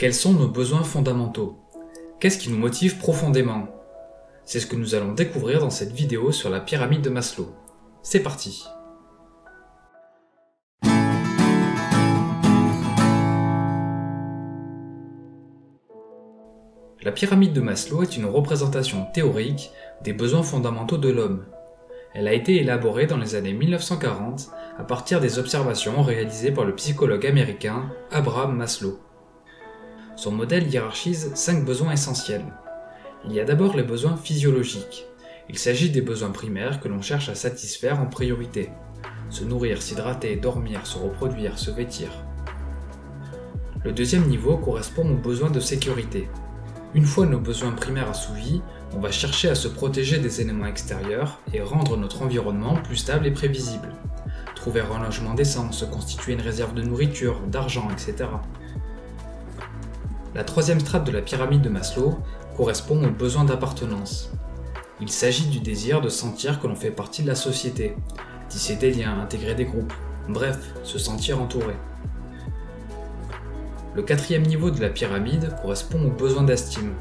Quels sont nos besoins fondamentaux? Qu'est-ce qui nous motive profondément? C'est ce que nous allons découvrir dans cette vidéo sur la pyramide de Maslow. C'est parti! La pyramide de Maslow est une représentation théorique des besoins fondamentaux de l'homme. Elle a été élaborée dans les années 1940 à partir des observations réalisées par le psychologue américain Abraham Maslow. Son modèle hiérarchise 5 besoins essentiels. Il y a d'abord les besoins physiologiques. Il s'agit des besoins primaires que l'on cherche à satisfaire en priorité. Se nourrir, s'hydrater, dormir, se reproduire, se vêtir. Le deuxième niveau correspond aux besoins de sécurité. Une fois nos besoins primaires assouvis, on va chercher à se protéger des éléments extérieurs et rendre notre environnement plus stable et prévisible. Trouver un logement décent, se constituer une réserve de nourriture, d'argent, etc. La troisième strate de la pyramide de Maslow correspond aux besoins d'appartenance. Il s'agit du désir de sentir que l'on fait partie de la société, tisser des liens, intégrer des groupes, bref, se sentir entouré. Le quatrième niveau de la pyramide correspond aux besoins d'estime.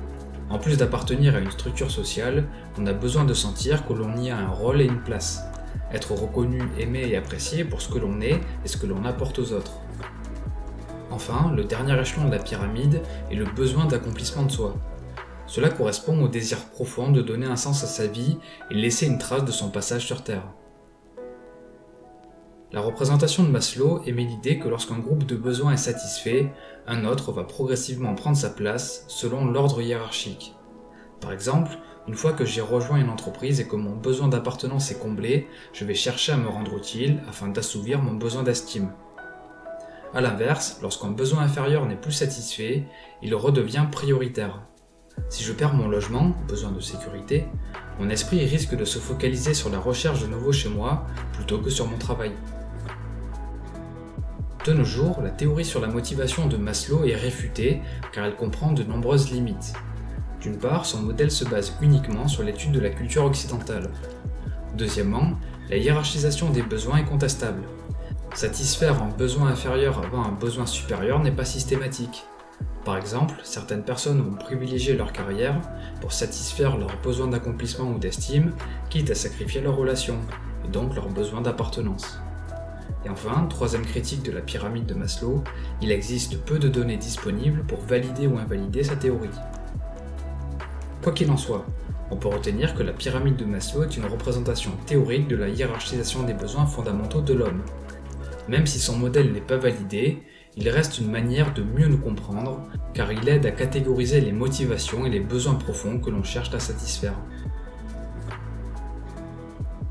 En plus d'appartenir à une structure sociale, on a besoin de sentir que l'on y a un rôle et une place. Être reconnu, aimé et apprécié pour ce que l'on est et ce que l'on apporte aux autres. Enfin, le dernier échelon de la pyramide est le besoin d'accomplissement de soi. Cela correspond au désir profond de donner un sens à sa vie et laisser une trace de son passage sur Terre. La représentation de Maslow émet l'idée que lorsqu'un groupe de besoins est satisfait, un autre va progressivement prendre sa place selon l'ordre hiérarchique. Par exemple, une fois que j'ai rejoint une entreprise et que mon besoin d'appartenance est comblé, je vais chercher à me rendre utile afin d'assouvir mon besoin d'estime. A l'inverse, lorsqu'un besoin inférieur n'est plus satisfait, il redevient prioritaire. Si je perds mon logement, besoin de sécurité, mon esprit risque de se focaliser sur la recherche de nouveau chez moi plutôt que sur mon travail. De nos jours, la théorie sur la motivation de Maslow est réfutée car elle comprend de nombreuses limites. D'une part, son modèle se base uniquement sur l'étude de la culture occidentale. Deuxièmement, la hiérarchisation des besoins est contestable. Satisfaire un besoin inférieur avant un besoin supérieur n'est pas systématique. Par exemple, certaines personnes vont privilégier leur carrière pour satisfaire leurs besoins d'accomplissement ou d'estime, quitte à sacrifier leurs relations, et donc leurs besoins d'appartenance. Et enfin, troisième critique de la pyramide de Maslow, il existe peu de données disponibles pour valider ou invalider sa théorie. Quoi qu'il en soit, on peut retenir que la pyramide de Maslow est une représentation théorique de la hiérarchisation des besoins fondamentaux de l'homme. Même si son modèle n'est pas validé, il reste une manière de mieux nous comprendre, car il aide à catégoriser les motivations et les besoins profonds que l'on cherche à satisfaire.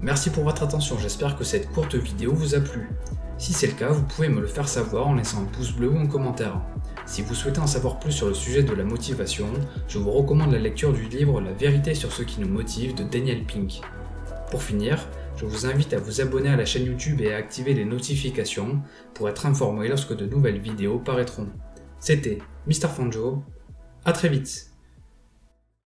Merci pour votre attention, j'espère que cette courte vidéo vous a plu. Si c'est le cas, vous pouvez me le faire savoir en laissant un pouce bleu ou un commentaire. Si vous souhaitez en savoir plus sur le sujet de la motivation, je vous recommande la lecture du livre La vérité sur ce qui nous motive de Daniel Pink. Pour finir, je vous invite à vous abonner à la chaîne YouTube et à activer les notifications pour être informé lorsque de nouvelles vidéos paraîtront. C'était Mr. Fanjo, à très vite.